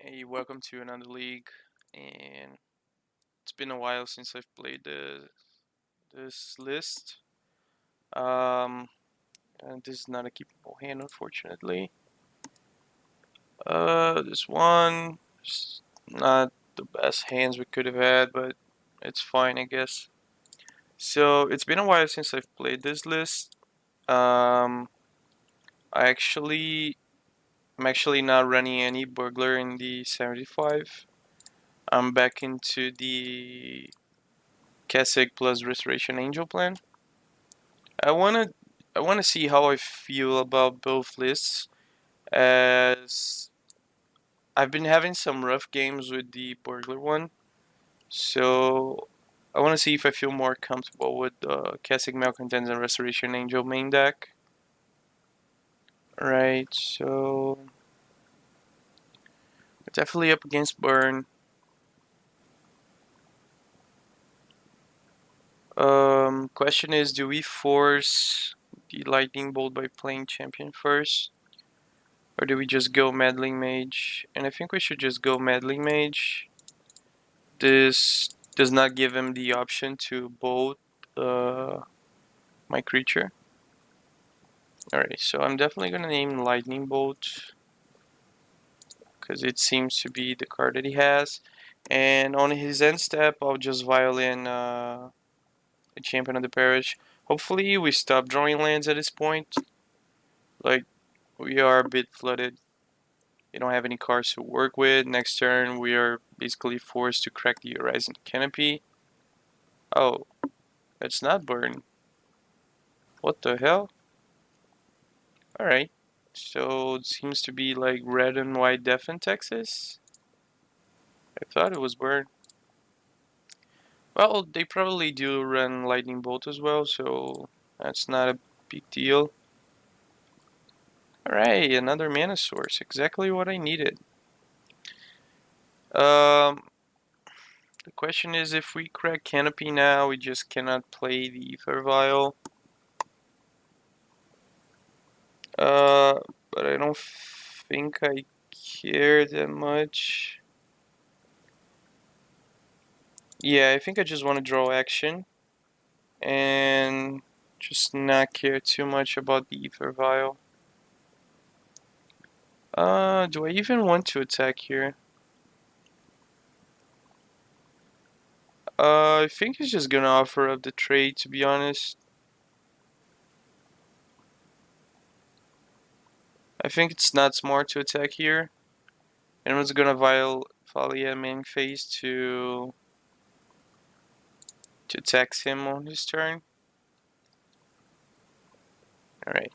Hey, welcome to another league. And it's been a while since I've played this list. Um, and this is not a keepable hand, unfortunately. This one is not the best hands we could have had, but it's fine, I guess. So it's been a while since I've played this list. Um, I actually, I'm actually not running any burglar in the 75. I'm back into the Keswick plus Restoration Angel plan. I wanna I wanna see how I feel about both lists, as I've been having some rough games with the burglar one. So I wanna see if I feel more comfortable with the Keswick Malcontents and Restoration Angel main deck. Right, so definitely up against Burn. Question is, do we force the Lightning Bolt by playing Champion first? Or do we just go Meddling Mage? And I think we should just go Meddling Mage. This does not give him the option to bolt my creature. Alright, so I'm definitely gonna name Lightning Bolt, because it seems to be the card that he has. And on his end step, I'll just Violin the Champion of the Parish. Hopefully we stop drawing lands at this point. Like, we are a bit flooded. We don't have any cards to work with. Next turn, we are basically forced to crack the Horizon Canopy. Oh, it's not burn. What the hell? Alright. So it seems to be like red and white death in Texas. I thought it was burn. Well, they probably do run lightning bolt as well, so that's not a big deal. Alright, another mana source. Exactly what I needed. Um, the question is, if we crack Canopy now, we just cannot play the Ether Vial. But I don't think I care that much. Yeah, I think I just want to draw action and just not care too much about the Ether Vial. Do I even want to attack here? I think he's just gonna offer up the trade, to be honest. I think it's not smart to attack here. And I'm just gonna Thalia main phase to tax him on his turn. Alright.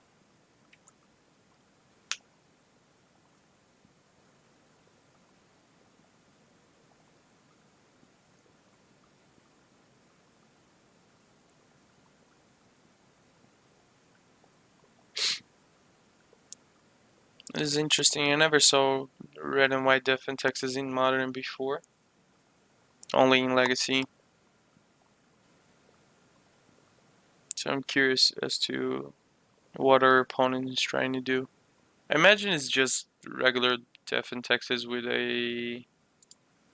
This is interesting. I never saw red and white death in Texas in Modern before. Only in Legacy. So I'm curious as to what our opponent is trying to do. I imagine it's just regular death in Texas with a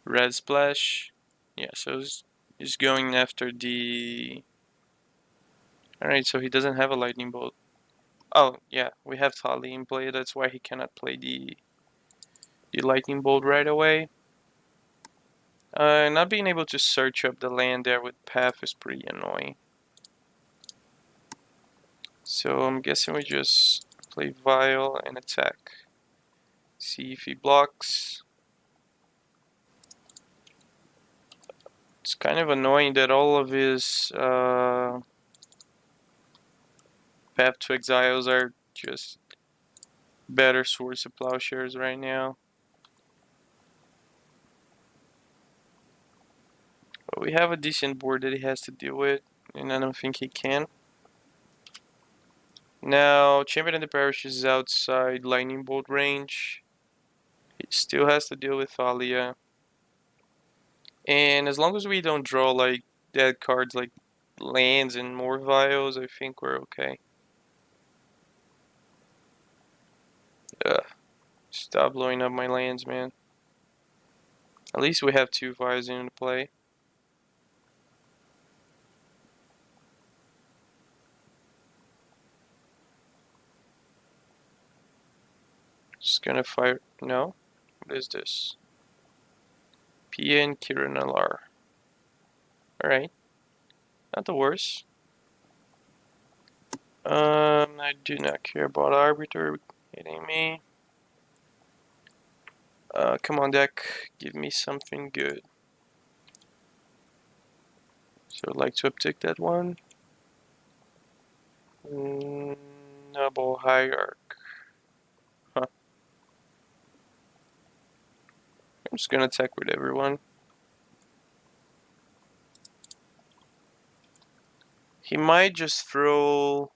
red splash. Yeah, so he's going after the... Alright, so he doesn't have a lightning bolt. Oh, yeah, we have Tali in play, that's why he cannot play the lightning bolt right away. Not being able to search up the land there with Path is pretty annoying. So I'm guessing we just play Vial and attack. See if he blocks. It's kind of annoying that all of his Path to Exiles are just better Swords of Plowshares right now. But we have a decent board that he has to deal with, and I don't think he can. Now, Champion of the Parish is outside Lightning Bolt range. He still has to deal with Thalia. And as long as we don't draw like dead cards like lands and more vials, I think we're okay. Ugh. Stop blowing up my lands, man. At least we have 2 fires in play. Just gonna fire. No? What is this? PN Kiran LR. Alright. Not the worst. I do not care about Arbiter hitting me. Come on, deck. Give me something good. So I'd like to uptick that one. Noble Hierarch. Huh. I'm just gonna attack with everyone. He might just throw...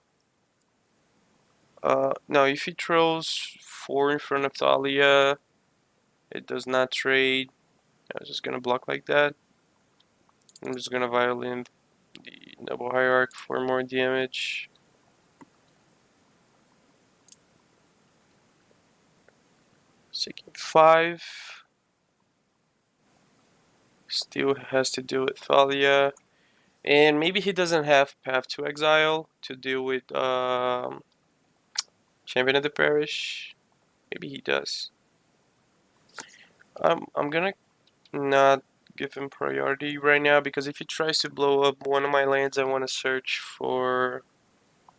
no, if he throws 4 in front of Thalia, it does not trade. I'm just gonna block like that. I'm just gonna violin the Noble Hierarch for more damage. Taking 5. Still has to deal with Thalia. And maybe he doesn't have Path to Exile to deal with Champion of the Parish. Maybe he does. I'm gonna not give him priority right now because if he tries to blow up one of my lands, I want to search for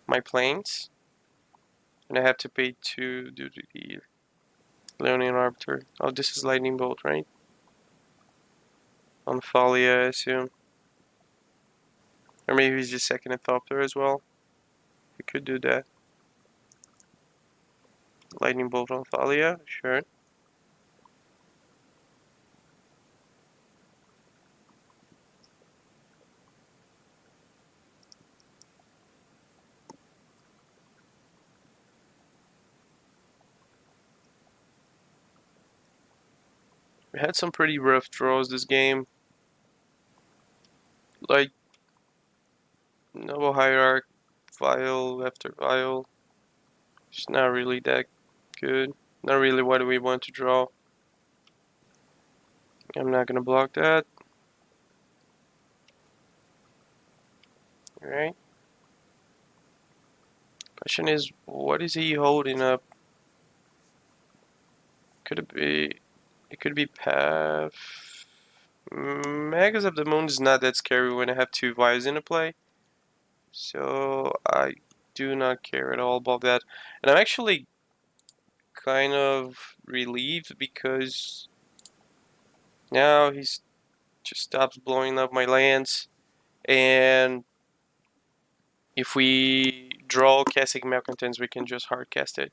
my planes. And I have to pay 2 due to the Leonian Arbiter. Oh, this is Lightning Bolt, right? On Thalia, I assume. Or maybe he's just second Thopter as well. We could do that. Lightning Bolt on Thalia, sure. We had some pretty rough draws this game. Like, Noble Hierarch, Vial after Vial. It's not really that good. Not really what we want to draw. I'm not gonna block that. Alright. Question is, what is he holding up? Could it be... It could be Path... Magus of the Moon is not that scary when I have 2 Vials in a play. So, I do not care at all about that. And I'm actually kind of relieved because now he's just stops blowing up my lands, and if we draw casting malcontents, we can just hard cast it.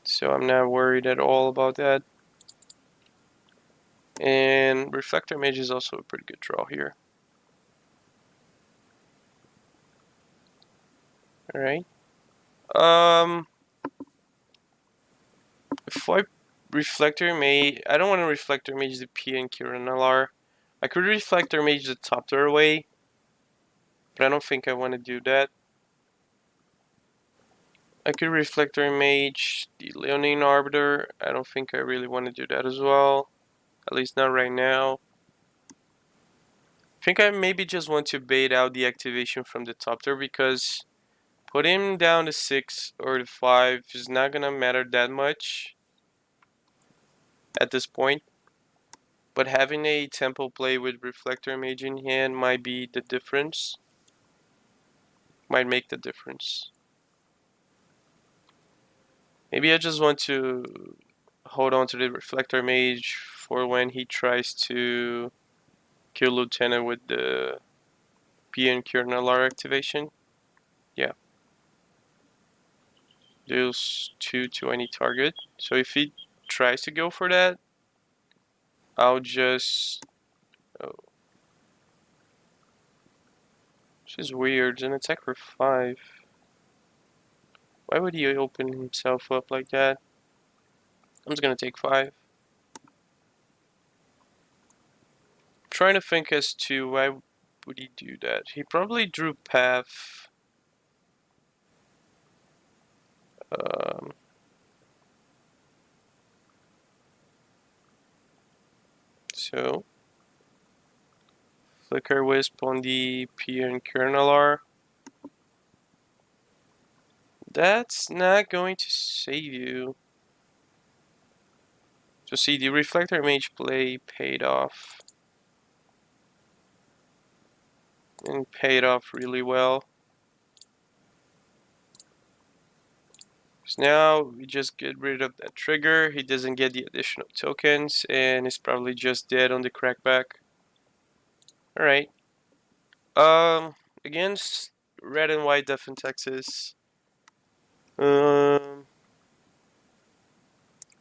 So I'm not worried at all about that. And Reflector Mage is also a pretty good draw here. Alright. If I Reflector Mage, I don't want to Reflector Mage the P and Kiran LR. I could Reflector Mage the Thopter away, but I don't think I want to do that. I could Reflector Mage the Leonine Arbiter. I don't think I really want to do that as well. At least not right now. I think I maybe just want to bait out the activation from the Thopter because put him down to 6 or to 5 is not gonna matter that much at this point. But having a tempo play with Reflector Mage in hand might be the difference. Might make the difference. Maybe I just want to hold on to the Reflector Mage for when he tries to kill Lieutenant with the PN Kiran LR activation. Yeah. Deals 2 to any target. So if he tries to go for that, I'll just... Oh. This is weird. It's an attack for 5. Why would he open himself up like that? I'm just gonna take 5. Trying to think as to why would he do that. He probably drew Path. Um, So Flicker Wisp on the Piancular. That's not going to save you. So see, the Reflector Mage play paid off. And paid off really well. So now we just get rid of that trigger. He doesn't get the additional tokens and is probably just dead on the crackback. Alright. Against red and white Death in Texas.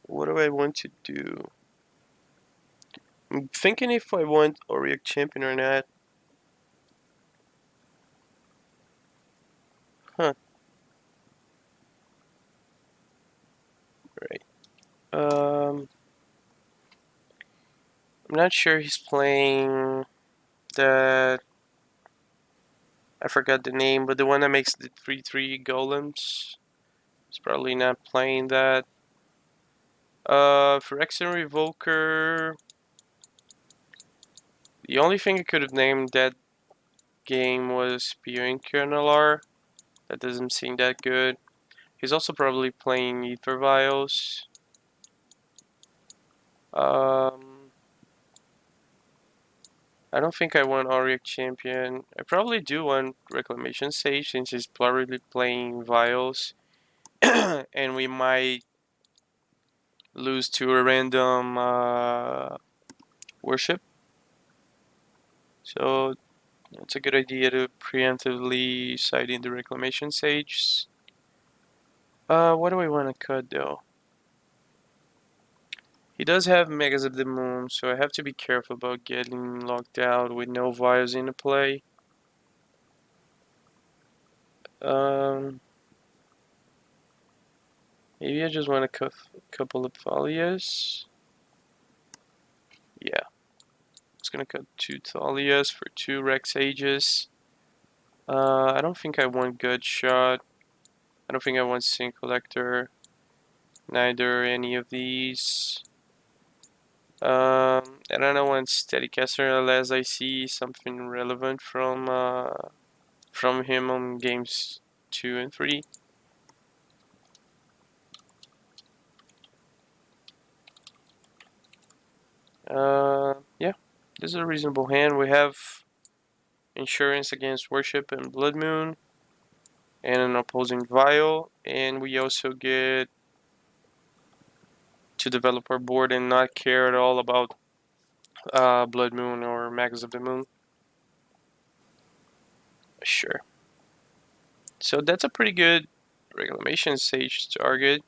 What do I want to do? I'm thinking if I want Auric Champion or not. Huh. Right. I'm not sure he's playing that. I forgot the name, but the one that makes the 3/3 golems. He's probably not playing that. For Exen Revoker, the only thing I could have named that game was Piancular. That doesn't seem that good. He's also probably playing Ether Vials. I don't think I want Auric Champion. I probably do want Reclamation Sage since he's probably playing Vials. And we might lose to a random worship. So it's a good idea to preemptively side in the Reclamation Sages. What do I want to cut though? He does have Megas of the Moon, so I have to be careful about getting locked out with no Vials in the play. Maybe I just want a couple of Thalias. Yeah. It's gonna cut 2 Thalias for 2 Rex Ages. I don't think I want Good Shot. I don't think I want Sync Collector. Neither any of these. And I don't want Steadycaster unless I see something relevant from him on games 2 and 3. Yeah, this is a reasonable hand. We have Insurance against Worship and Blood Moon, and an opposing Vial, and we also get to develop our board and not care at all about Blood Moon or Magus of the Moon. Sure. So that's a pretty good Reclamation Sage target.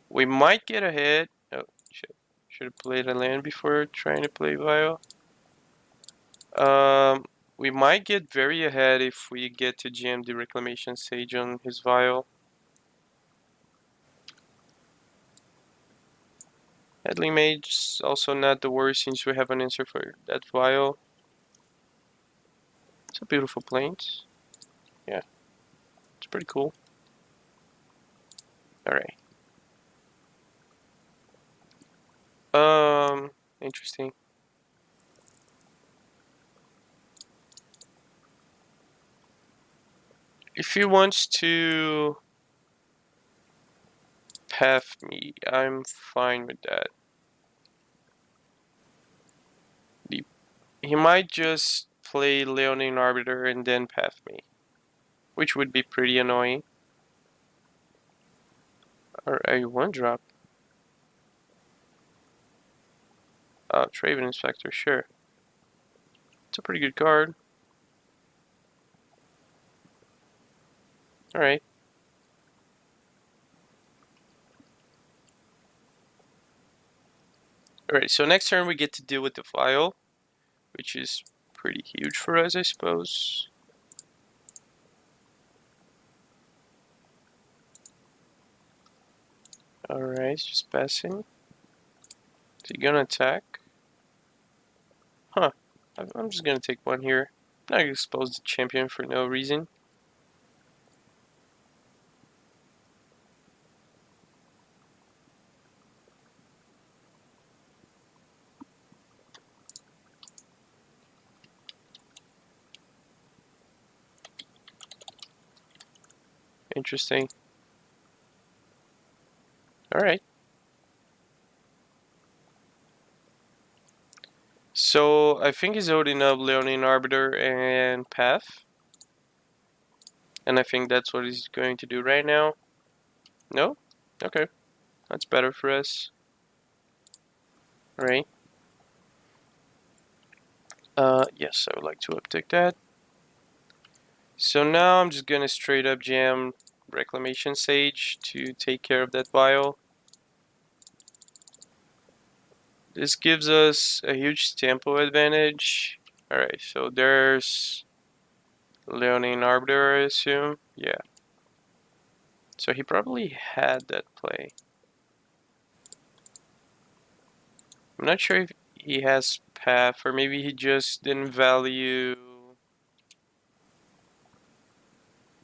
We might get ahead. Oh, shit. Should have played a land before trying to play Vial. We might get very ahead if we get to jam the Reclamation Sage on his Vial. Meddling Mage is also not the worst since we have an answer for that Vial. It's a beautiful plains. Yeah, it's pretty cool. Alright. Interesting. If he wants to path me, I'm fine with that. He might just play Leonine Arbiter and then path me, which would be pretty annoying. Or a 1-drop. Traven Inspector, sure. It's a pretty good card. Alright. Alright, so next turn we get to deal with the Vial, which is pretty huge for us, I suppose. Alright, just passing. Is he gonna attack? Huh. I'm just gonna take one here. I'm not gonna expose the champion for no reason. Interesting. Alright. So I think he's holding up Leonin Arbiter and Path. And I think that's what he's going to do right now. No? Okay. That's better for us. Alright. Yes, I would like to uptick that. So now I'm just gonna straight up jam Reclamation Sage to take care of that vial. This gives us a huge tempo advantage. Alright, so there's Leonin Arbiter, I assume. Yeah. So he probably had that play. I'm not sure if he has Path, or maybe he just didn't value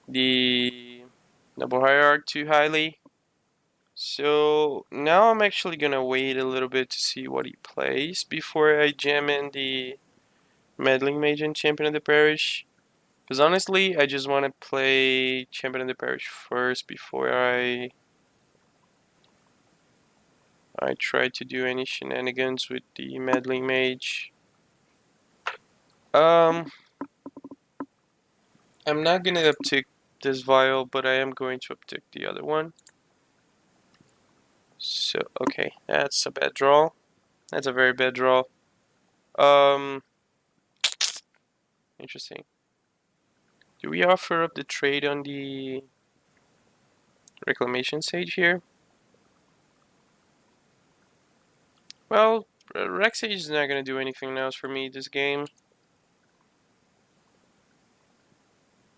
the Noble Hierarch too highly. So now I'm actually gonna wait a little bit to see what he plays before I jam in the Meddling Mage and Champion of the Parish. Because honestly, I just want to play Champion of the Parish first before I try to do any shenanigans with the Meddling Mage. I'm not gonna uptick this vial, but I am going to uptick the other one. So, okay, that's a bad draw. That's a very bad draw. Interesting. Do we offer up the trade on the Reclamation Sage here? Well, Rex Sage is not gonna do anything else for me this game.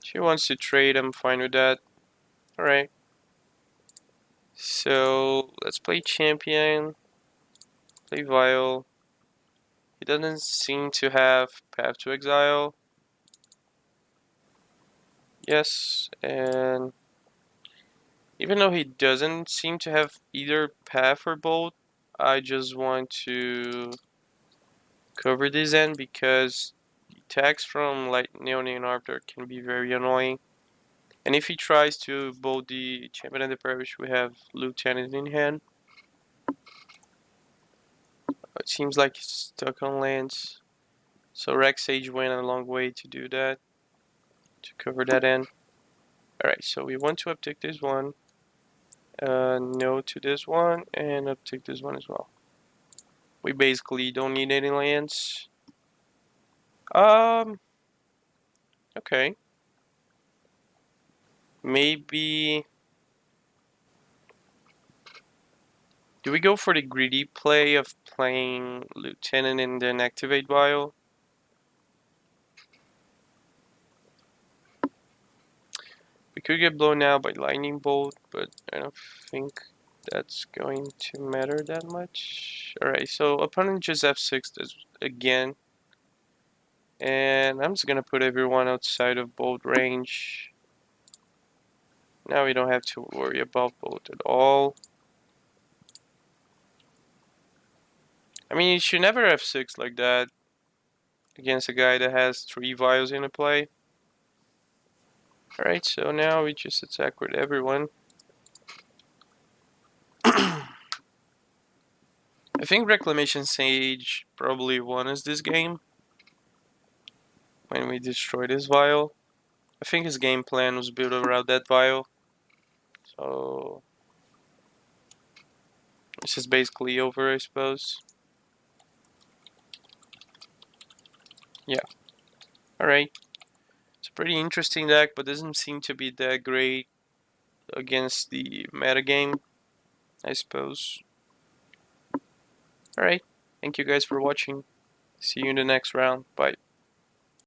She wants to trade, I'm fine with that. Alright. So, let's play Champion. Play Vial. He doesn't seem to have Path to Exile. Yes, and even though he doesn't seem to have either Path or Bolt, I just want to cover this end because attacks from Leonin Arbiter can be very annoying. And if he tries to bolt the Champion of the Parish, we have Lieutenant in hand. It seems like he's stuck on lands. So Rex Sage went a long way to do that, to cover that end. Alright, so we want to uptick this one. No to this one, and uptick this one as well. We basically don't need any lands. Okay. Maybe... Do we go for the greedy play of playing Lieutenant and then activate Vial? We could get blown out by Lightning Bolt, but I don't think that's going to matter that much. Alright, so opponent just F6 this again. And I'm just gonna put everyone outside of bolt range. Now we don't have to worry about bolt at all. I mean, you should never F6 like that against a guy that has 3 vials in a play. Alright, so now we just attack with everyone. I think Reclamation Sage probably won us this game when we destroyed his vial. I think his game plan was built around that vial. So this is basically over, I suppose. Yeah. Alright. It's a pretty interesting deck, but doesn't seem to be that great against the metagame, I suppose. Alright. Thank you guys for watching. See you in the next round. Bye.